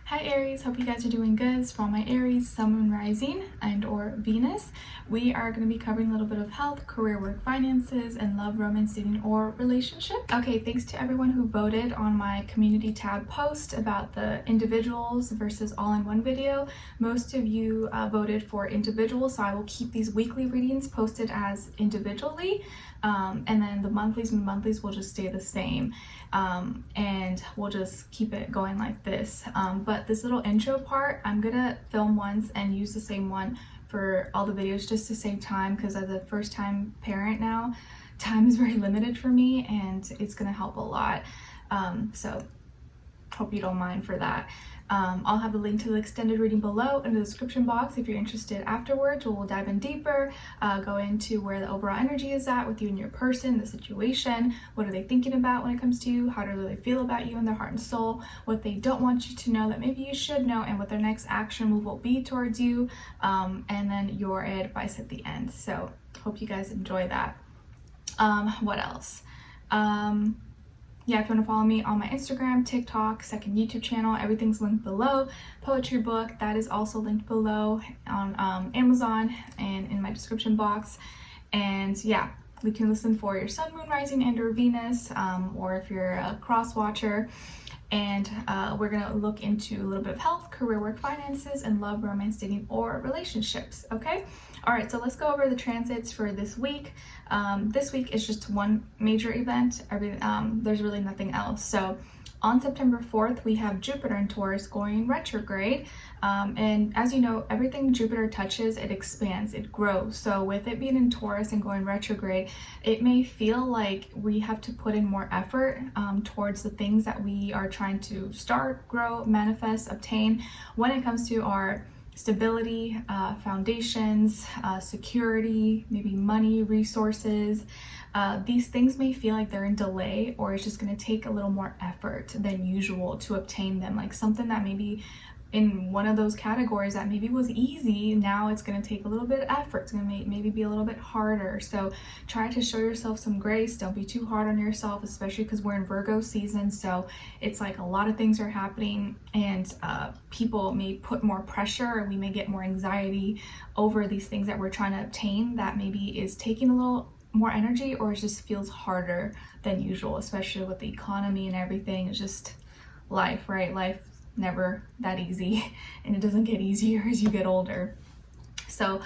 Hi Aries, hope you guys are doing good. It's for all my Aries, Sun, Moon, Rising, and or Venus. We are going to be covering a little bit of health, career, work, finances, and love, romance, dating, or relationship. Okay, thanks to everyone who voted on my community tab post about the individuals versus all-in-one video. Most of you voted for individuals, so I will keep these weekly readings posted as individually. And then the monthlies will just stay the same, and we'll just keep it going like this. But this little intro part, I'm gonna film once and use the same one for all the videos just to save time, because as a first time parent now, time is very limited for me and it's gonna help a lot. So hope you don't mind for that. I'll have the link to the extended reading below in the description box if you're interested afterwards. We'll dive in deeper, go into where the overall energy is at with you and your person, the situation, what are they thinking about when it comes to you, how do they feel about you and their heart and soul, what they don't want you to know that maybe you should know, and what their next action move will be towards you, and then your advice at the end. So hope you guys enjoy that. What else? Yeah, if you want to follow me on my Instagram, TikTok, second YouTube channel, everything's linked below. Poetry book, that is also linked below on Amazon and in my description box. And yeah, we can listen for your Sun, Moon, Rising, and or Venus, or if you're a cross watcher. And we're gonna look into a little bit of health, career, work, finances, and love, romance, dating, or relationships, okay? All right, so let's go over the transits for this week. This week is just one major event. There's really nothing else. So on September 4th, we have Jupiter in Taurus going retrograde. And as you know, everything Jupiter touches, it expands, it grows. So with it being in Taurus and going retrograde, it may feel like we have to put in more effort towards the things that we are trying to start, grow, manifest, obtain when it comes to our stability, foundations, security, maybe money, resources. These things may feel like they're in delay, or it's just going to take a little more effort than usual to obtain them. Like something that maybe in one of those categories that maybe was easy, now it's going to take a little bit of effort. It's going to maybe be a little bit harder. So try to show yourself some grace. Don't be too hard on yourself, especially because we're in Virgo season. So it's like a lot of things are happening, and people may put more pressure, and we may get more anxiety over these things that we're trying to obtain that maybe is taking a little more energy, or it just feels harder than usual, especially with the economy and everything. It's just life, right? Life never that easy, and it doesn't get easier as you get older. So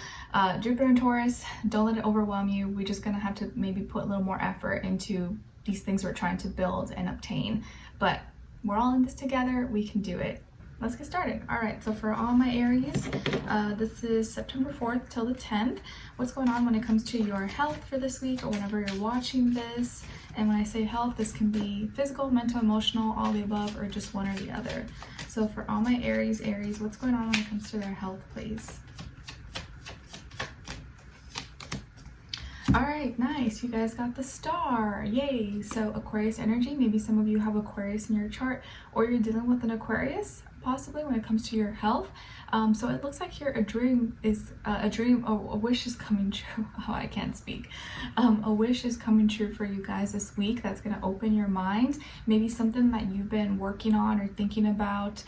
Jupiter and Taurus, don't let it overwhelm you. We're just gonna have to maybe put a little more effort into these things we're trying to build and obtain, but we're all in this together. We can do it. Let's get started. All right, so for all my Aries, this is September 4th till the 10th. What's going on when it comes to your health for this week, or whenever you're watching this? And when I say health, this can be physical, mental, emotional, all the above, or just one or the other. So for all my Aries, what's going on when it comes to their health, please? All right, nice. You guys got the star. Yay. So Aquarius energy. Maybe some of you have Aquarius in your chart, or you're dealing with an Aquarius possibly when it comes to your health. So it looks like here a wish is coming true. Oh, I can't speak. A wish is coming true for you guys this week. That's going to open your mind. Maybe something that you've been working on or thinking about,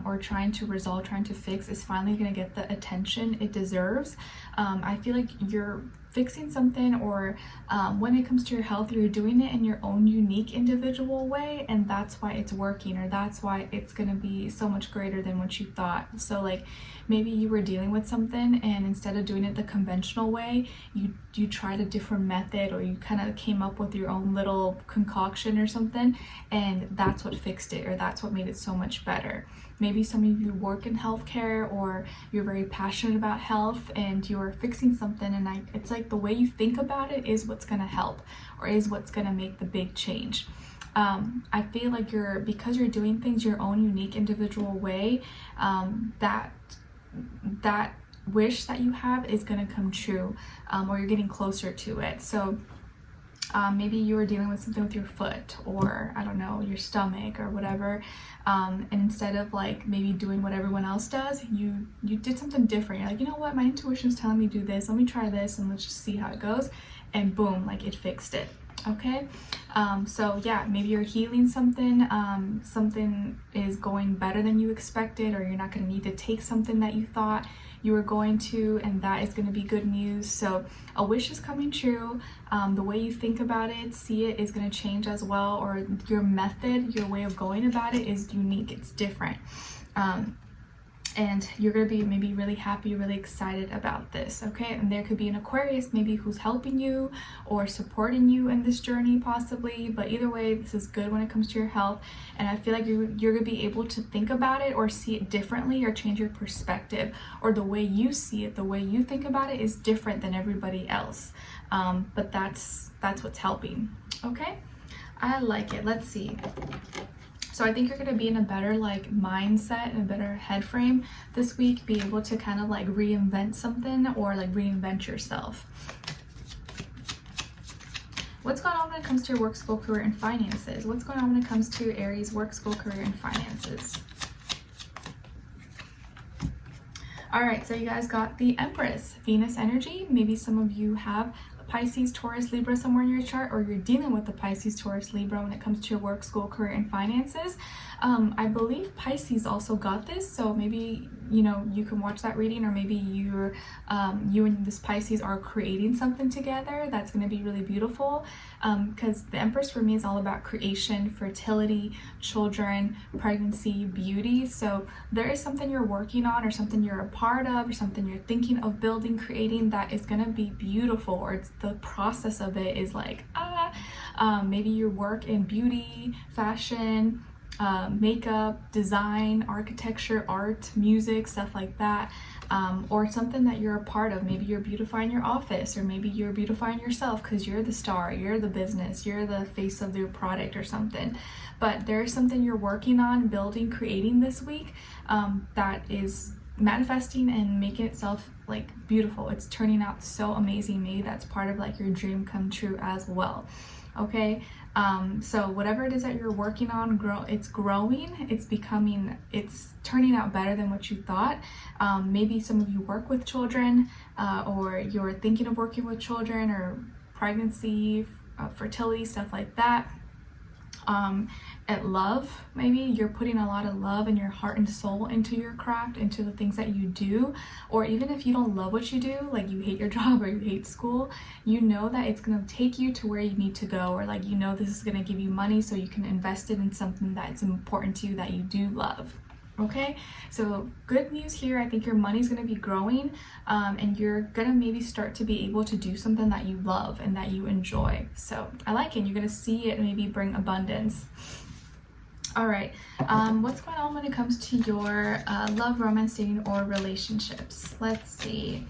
or trying to resolve, trying to fix, is finally going to get the attention it deserves. I feel like you're fixing something, or when it comes to your health, you're doing it in your own unique individual way, and that's why it's working, or that's why it's going to be so much greater than what you thought. So like maybe you were dealing with something, and instead of doing it the conventional way, you tried a different method, or you kind of came up with your own little concoction or something, and that's what fixed it, or that's what made it so much better. Maybe some of you work in healthcare, or you're very passionate about health and you're fixing something, and it's like the way you think about it is what's going to help, or is what's going to make the big change. I feel like because you're doing things your own unique individual way, that wish that you have is going to come true, or you're getting closer to it. So maybe you were dealing with something with your foot, or I don't know, your stomach or whatever, and instead of like maybe doing what everyone else does, you did something different. You're like, you know what, my intuition is telling me to do this, let me try this and let's just see how it goes, and boom, like it fixed it. Okay, so yeah, maybe you're healing something, something is going better than you expected, or you're not going to need to take something that you thought you were going to, and that is going to be good news. So a wish is coming true. The way you think about it, see it, is going to change as well, or your method, your way of going about it is unique, it's different. And you're going to be maybe really happy, really excited about this, okay? And there could be an Aquarius maybe who's helping you or supporting you in this journey possibly, but either way, this is good when it comes to your health. And I feel like you're going to be able to think about it or see it differently, or change your perspective, or the way you see it, the way you think about it is different than everybody else. But that's what's helping, okay? I like it. Let's see. So I think you're going to be in a better like mindset and a better head frame this week, be able to kind of like reinvent something, or like reinvent yourself. What's going on when it comes to your work, school, career, and finances? What's going on when it comes to Aries work, school, career, and finances? All right, so you guys got the Empress, Venus energy. Maybe some of you have Pisces, Taurus, Libra somewhere in your chart, or you're dealing with the Pisces, Taurus, Libra when it comes to your work, school, career, and finances. I believe Pisces also got this, so maybe you can watch that reading, or maybe you and this Pisces are creating something together that's going to be really beautiful, because the Empress for me is all about creation, fertility, children, pregnancy, beauty. So there is something you're working on, or something you're a part of, or something you're thinking of building, creating, that is going to be beautiful, or it's the process of it is like maybe your work in beauty, fashion, makeup, design, architecture, art, music, stuff like that, or something that you're a part of. Maybe you're beautifying your office, or maybe you're beautifying yourself because you're the star, you're the business, you're the face of your product or something. But there's something you're working on, building, creating this week, that is manifesting and making itself like beautiful. It's turning out so amazing. Maybe that's part of like your dream come true as well. Okay, so whatever it is that you're working on, it's growing, it's becoming, it's turning out better than what you thought. Maybe some of you work with children, or you're thinking of working with children, or pregnancy, fertility, stuff like that. At love, maybe you're putting a lot of love and your heart and soul into your craft, into the things that you do. Or even if you don't love what you do, like you hate your job or you hate school, you know that it's going to take you to where you need to go, or like this is going to give you money so you can invest it in something that's important to you, that you do love. Okay, so good news here. I think your money's going to be growing, and you're going to maybe start to be able to do something that you love and that you enjoy. So I like it. You're going to see it maybe bring abundance. All right, what's going on when it comes to your love, romance, dating, or relationships? Let's see.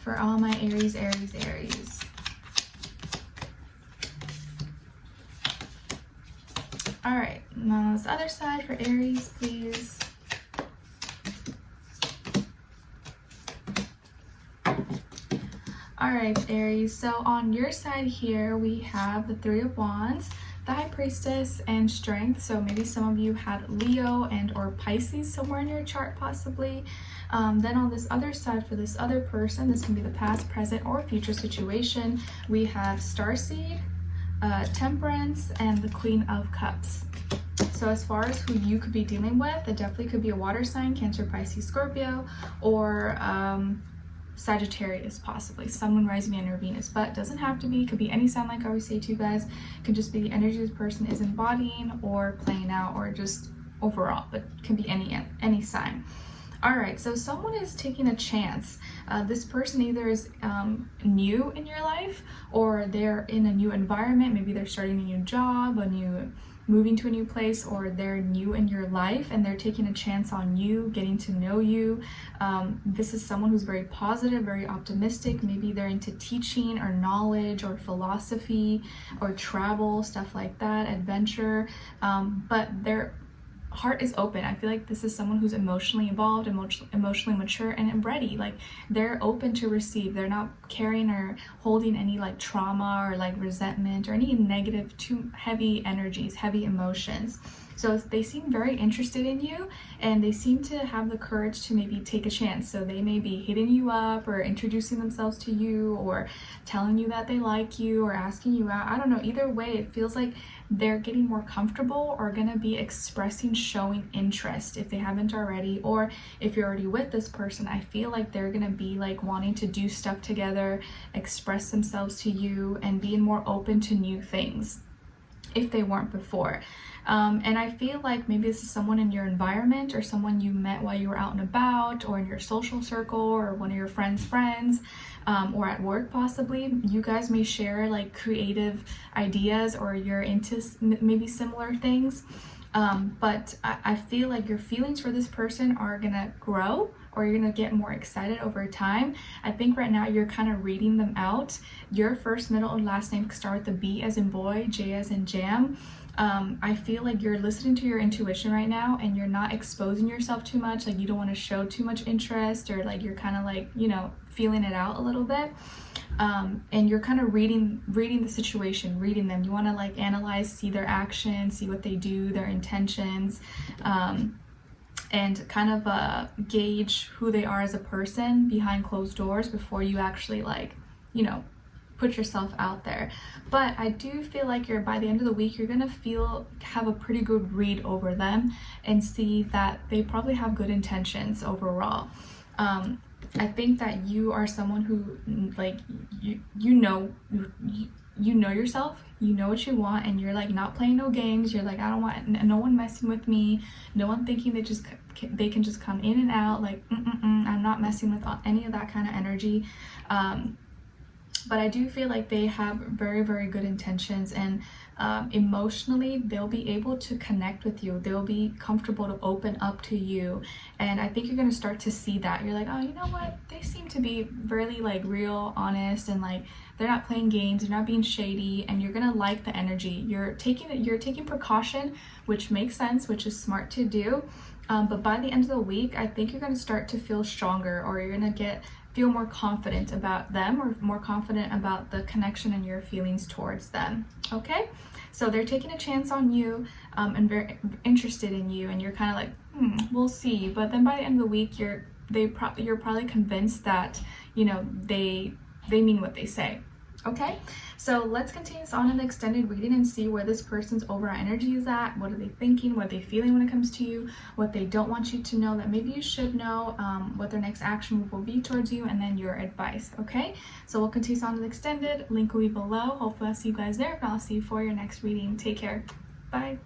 For all my Aries. All right, now this other side for Aries, please. All right, Aries, so on your side here, we have the Three of Wands, the High Priestess, and Strength. So maybe some of you had Leo and or Pisces somewhere in your chart possibly. Then on this other side for this other person, this can be the past, present, or future situation, we have Starseed, Temperance, and the Queen of Cups. So as far as who you could be dealing with, it definitely could be a water sign, Cancer, Pisces, Scorpio, or Sagittarius possibly, Sun, Moon, Rising, and Venus. But it doesn't have to be, it could be any sign, like I always say to you guys. It could just be the energy this person is embodying or playing out, or just overall, but it can be any sign. All right, so someone is taking a chance. This person either is new in your life, or they're in a new environment. Maybe they're starting a new job, moving to a new place, or they're new in your life and they're taking a chance on you, getting to know you. This is someone who's very positive, very optimistic. Maybe they're into teaching or knowledge or philosophy or travel, stuff like that, adventure. But their heart is open. I feel like this is someone who's emotionally involved, emotionally mature, and ready. Like they're open to receive. They're not carrying or holding any like trauma or like resentment or any negative, too heavy energies, heavy emotions. So they seem very interested in you, and they seem to have the courage to maybe take a chance. So they may be hitting you up or introducing themselves to you or telling you that they like you or asking you out. I don't know. Either way, it feels like they're getting more comfortable or gonna be expressing, showing interest if they haven't already. Or if you're already with this person, I feel like they're gonna be like wanting to do stuff together, express themselves to you, and being more open to new things if they weren't before. And I feel like maybe this is someone in your environment or someone you met while you were out and about, or in your social circle, or one of your friends' friends, or at work possibly. You guys may share like creative ideas, or you're into maybe similar things. But I feel like your feelings for this person are gonna grow, or you're gonna get more excited over time. I think right now you're kind of reading them out. Your first, middle, and last name start with the B as in boy, J as in jam. I feel like you're listening to your intuition right now, and you're not exposing yourself too much. Like, you don't want to show too much interest, or like you're kind of like, you know, feeling it out a little bit. And you're kind of reading the situation, reading them. You want to like analyze, see their actions, see what they do, their intentions, and kind of gauge who they are as a person behind closed doors before you actually like, you know, put yourself out there. But I do feel like by the end of the week, you're gonna have a pretty good read over them and see that they probably have good intentions overall. I think that you are someone who, like, you know yourself, you know what you want, and you're like not playing no games. You're like, I don't want no one messing with me, no one thinking they can just come in and out. Like, I'm not messing with any of that kind of energy. But I do feel like they have very, very good intentions, and emotionally they'll be able to connect with you. They'll be comfortable to open up to you, and I think you're going to start to see that. You're like, oh, you know what, they seem to be really like real, honest, and like they're not playing games, they're not being shady, and you're going to like the energy. You're taking precaution, which makes sense, which is smart to do. But by the end of the week, I think you're going to start to feel stronger, or you're going to feel more confident about them, or more confident about the connection and your feelings towards them. Okay, so they're taking a chance on you, and very interested in you, and you're kind of like, we'll see. But then by the end of the week, you're probably convinced that, you know, they mean what they say. Okay, so let's continue this on in the extended reading and see where this person's overall energy is at. What are they thinking? What are they feeling when it comes to you? What they don't want you to know that maybe you should know, what their next action move will be towards you, and then your advice. Okay, so we'll continue this on in the extended. Link will be below. Hopefully I'll see you guys there. If not, I'll see you for your next reading. Take care. Bye.